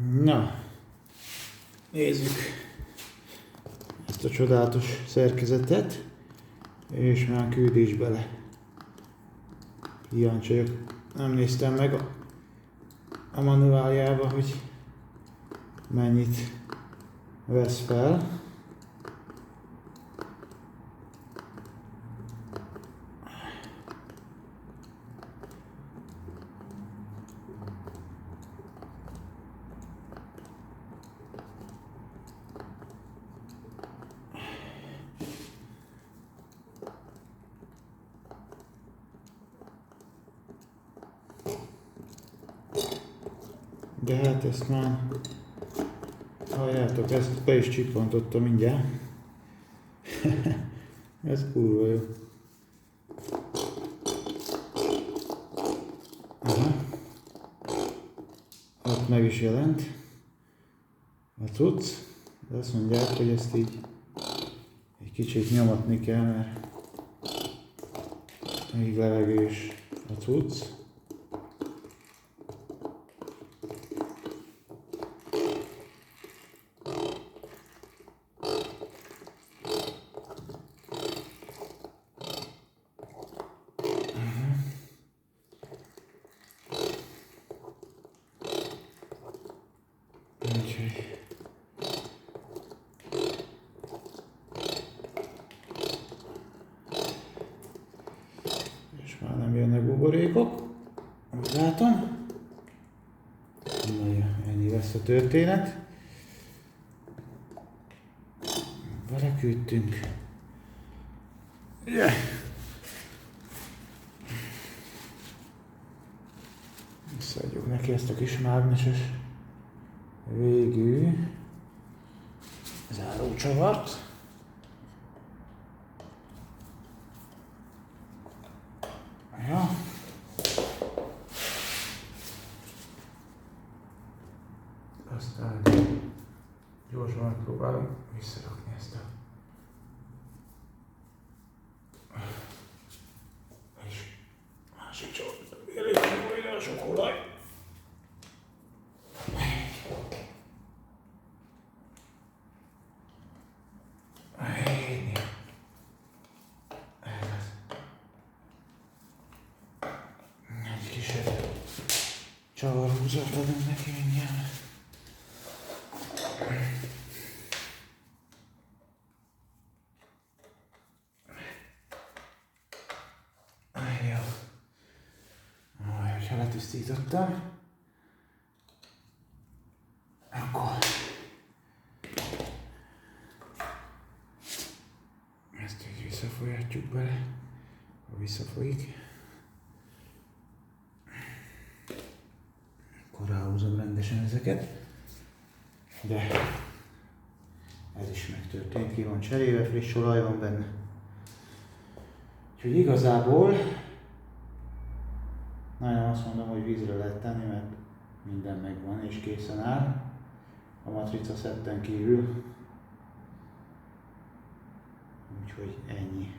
Na, nézzük ezt a csodálatos szerkezetet, és már küldés bele. Kíváncsi vagyok. Nem néztem meg a manuáljába, hogy mennyit vesz fel. De hát ezt már, halljátok, ezt be is csippantottam mindjárt. Ez kurva jó. Aha. Ott meg is jelent a cucc, de azt mondják, hogy ezt így egy kicsit nyomatni kell, mert még levegős a cucc. Úgyhogy és már nem jönnek buborékok, úgy látom. Na jó, ennyi lesz a történet. Beleküldtünk. Yeah. Visszaadjuk neki ezt a kis mágneses végű zárócsavart. Ja. Aztán gyorsan megpróbálom visszarakni ezt a... És másik csavat, elég ide a sok olaj. Egy kisebb csavarhúzat adunk neki mindjárt. Jó. Hogyha letisztítottam, akkor ezt így visszafolyatjuk bele, ha visszafolyik. Akkor ráhúzom rendesen ezeket, de ez is megtörtént, ki van cserélve, friss olaj van benne. Úgyhogy igazából nagyon azt mondom, hogy vízre lehet tenni, mert minden megvan és készen áll a matrica szetten kívül. Úgyhogy ennyi.